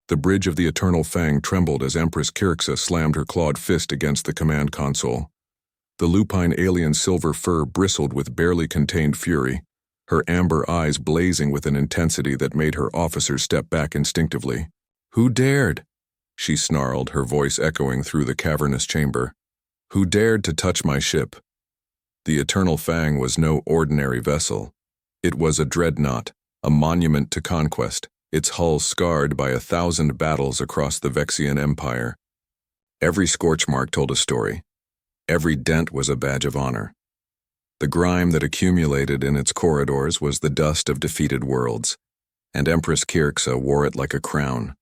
The bridge of the Eternal Fang trembled as Empress Kirxa slammed her clawed fist against the command console. The lupine alien silver fur bristled with barely contained fury, her amber eyes blazing with an intensity that made her officers step back instinctively. "Who dared?" she snarled, her voice echoing through the cavernous chamber. "Who dared to touch my ship?" The Eternal Fang was no ordinary vessel. It was a dreadnought, a monument to conquest, its hull scarred by 1,000 battles across the Vexian Empire. Every scorch mark told a story. Every dent was a badge of honor. The grime that accumulated in its corridors was the dust of defeated worlds, and Empress Kirxa wore it like a crown.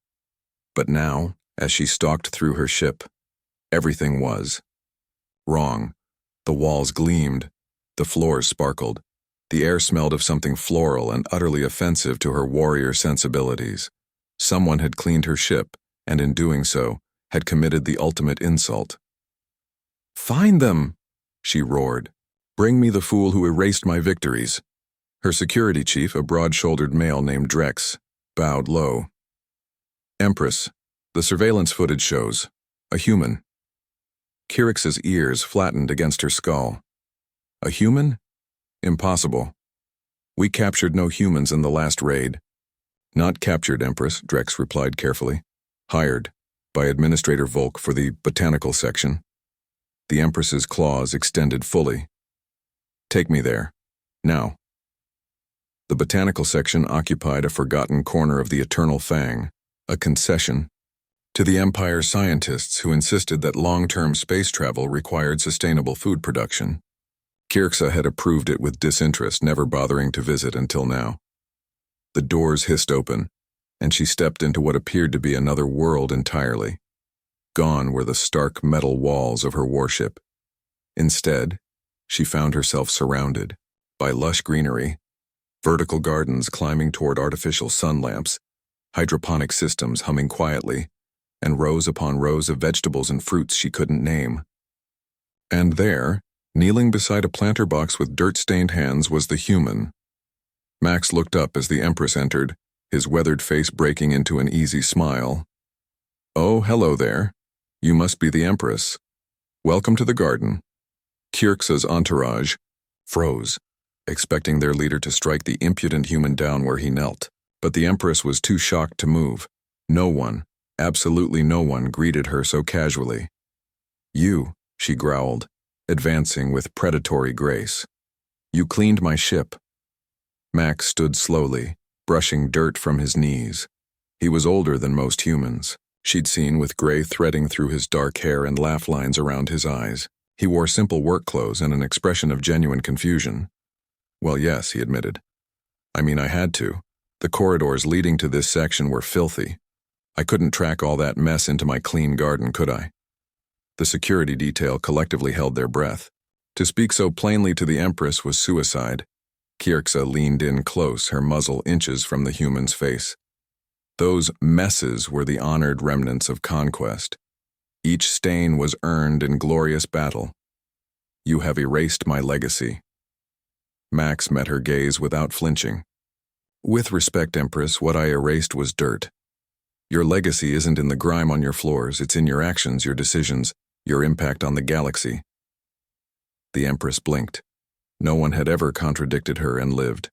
But now, as she stalked through her ship, everything was wrong. The walls gleamed, the floors sparkled, the air smelled of something floral and utterly offensive to her warrior sensibilities. Someone had cleaned her ship, and in doing so, had committed the ultimate insult. "Find them!" she roared. "Bring me the fool who erased my victories." Her security chief, a broad-shouldered male named Drex, bowed low. "Empress, the surveillance footage shows a human." Kirix's ears flattened against her skull. "A human? Impossible. We captured no humans in the last raid." "Not captured, Empress," Drex replied carefully. "Hired, by Administrator Volk for the botanical section." The Empress's claws extended fully. "Take me there. Now." The botanical section occupied a forgotten corner of the Eternal Fang, a concession to the Empire's scientists who insisted that long-term space travel required sustainable food production. Kirxa had approved it with disinterest, never bothering to visit until now. The doors hissed open, and she stepped into what appeared to be another world entirely. Gone were the stark metal walls of her warship. Instead, she found herself surrounded by lush greenery, vertical gardens climbing toward artificial sun lamps, hydroponic systems humming quietly, and rows upon rows of vegetables and fruits she couldn't name. And there, kneeling beside a planter box with dirt-stained hands, was the human. Max looked up as the Empress entered, his weathered face breaking into an easy smile. "Oh, hello there. You must be the Empress. Welcome to the garden." Kirx's entourage froze, expecting their leader to strike the impudent human down where he knelt. But the Empress was too shocked to move. No one, absolutely no one, greeted her so casually. "You," she growled, advancing with predatory grace. "You cleaned my ship." Max stood slowly, brushing dirt from his knees. He was older than most humans. She'd seen with gray threading through his dark hair and laugh lines around his eyes. He wore simple work clothes and an expression of genuine confusion. "Well, yes," he admitted. "I mean, I had to. The corridors leading to this section were filthy. I couldn't track all that mess into my clean garden, could I?" The security detail collectively held their breath. To speak so plainly to the Empress was suicide. Kirxa leaned in close, her muzzle inches from the human's face. Those messes were the honored remnants of conquest. Each stain was earned in glorious battle. "You have erased my legacy." Max met her gaze without flinching. "With respect, Empress, what I erased was dirt. Your legacy isn't in the grime on your floors, it's in your actions, your decisions, your impact on the galaxy." The Empress blinked. No one had ever contradicted her and lived.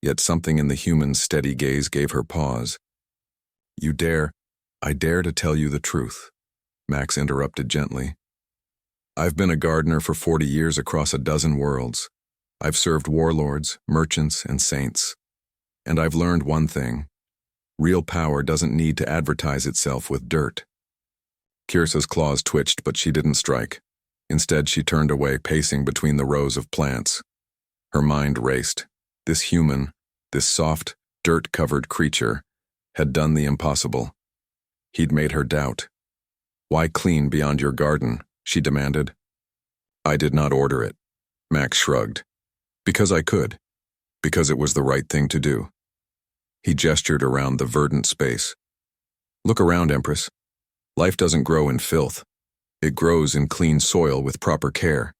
Yet something in the human's steady gaze gave her pause. I dare to tell you the truth," Max interrupted gently. "I've been a gardener for 40 years across a dozen worlds. I've served warlords, merchants, and saints. And I've learned one thing. Real power doesn't need to advertise itself with dirt." Kirx's claws twitched, but she didn't strike. Instead, she turned away, pacing between the rows of plants. Her mind raced. This human, this soft, dirt-covered creature, had done the impossible. He'd made her doubt. "Why clean beyond your garden?" she demanded. "I did not order it," Max shrugged. "Because I could. Because it was the right thing to do." He gestured around the verdant space. "Look around, Empress. Life doesn't grow in filth. It grows in clean soil with proper care.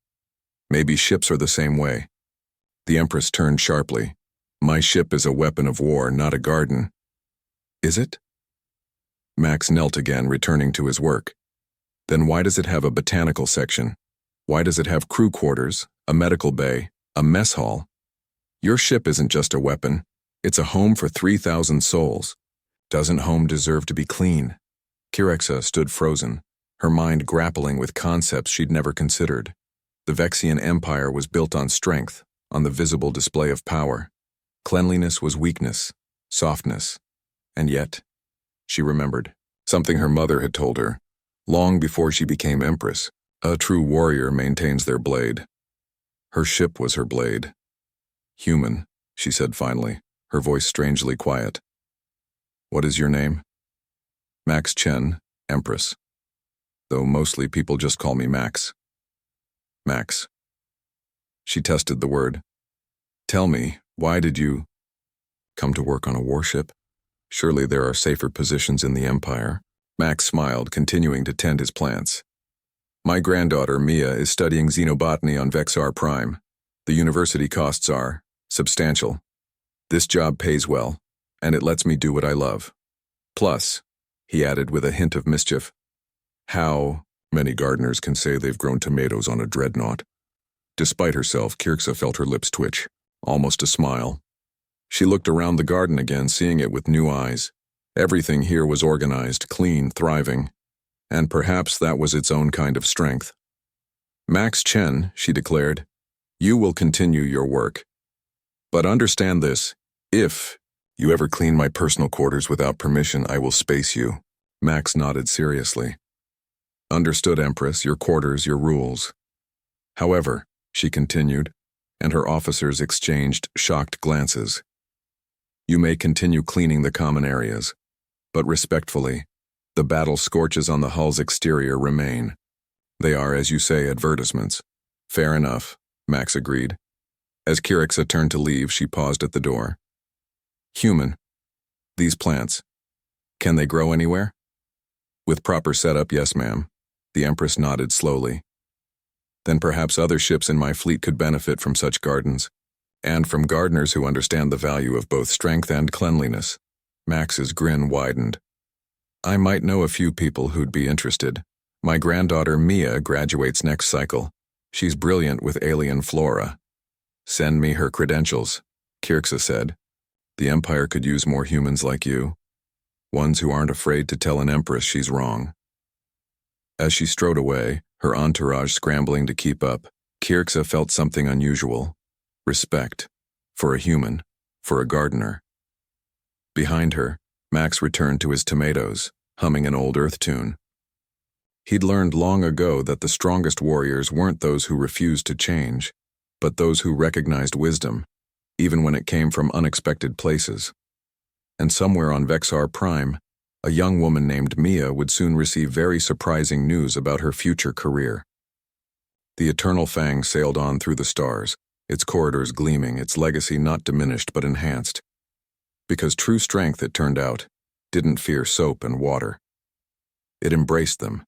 Maybe ships are the same way." The Empress turned sharply. "My ship is a weapon of war, not a garden." "Is it?" Max knelt again, returning to his work. Then why does it have a botanical section? Why does it have crew quarters, a medical bay, a mess hall? Your ship isn't just a weapon. It's a home for 3,000 souls. Doesn't home deserve to be clean? Kyrxa stood frozen, her mind grappling with concepts she'd never considered. The Vexian Empire was built on strength, on the visible display of power. Cleanliness was weakness, softness. And yet, she remembered something her mother had told her, long before she became Empress. A true warrior maintains their blade. Her ship was her blade. Human, she said finally, her voice strangely quiet. What is your name? Max Chen, Empress. Though mostly people just call me Max. Max. She tested the word. Tell me, why did you come to work on a warship? Surely there are safer positions in the Empire. Max smiled, continuing to tend his plants. My granddaughter, Mia, is studying xenobotany on Vexar Prime. The university costs are substantial. This job pays well, and it lets me do what I love. Plus, he added with a hint of mischief, how many gardeners can say they've grown tomatoes on a dreadnought? Despite herself, Kyrxa felt her lips twitch, almost a smile. She looked around the garden again, seeing it with new eyes. Everything here was organized, clean, thriving. And perhaps that was its own kind of strength. Max Chen, she declared, you will continue your work. But understand this, if you ever clean my personal quarters without permission, I will space you. Max nodded seriously. Understood, Empress, your quarters, your rules. However, she continued, and her officers exchanged shocked glances. You may continue cleaning the common areas, but respectfully, the battle scorches on the hull's exterior remain. They are, as you say, advertisements. Fair enough, Max agreed. As Kyrxa turned to leave, she paused at the door. Human. These plants. Can they grow anywhere? With proper setup, yes, ma'am. The Empress nodded slowly. Then perhaps other ships in my fleet could benefit from such gardens, and from gardeners who understand the value of both strength and cleanliness. Max's grin widened. I might know a few people who'd be interested. My granddaughter Mia graduates next cycle. She's brilliant with alien flora. Send me her credentials, Kyrxa said. The Empire could use more humans like you. Ones who aren't afraid to tell an Empress she's wrong. As she strode away, her entourage scrambling to keep up, Kyrxa felt something unusual. Respect. For a human. For a gardener. Behind her, Max returned to his tomatoes, humming an old Earth tune. He'd learned long ago that the strongest warriors weren't those who refused to change, but those who recognized wisdom, even when it came from unexpected places. And somewhere on Vexar Prime, a young woman named Mia would soon receive very surprising news about her future career. The Eternal Fang sailed on through the stars, its corridors gleaming, its legacy not diminished but enhanced. Because true strength, it turned out, didn't fear soap and water. It embraced them,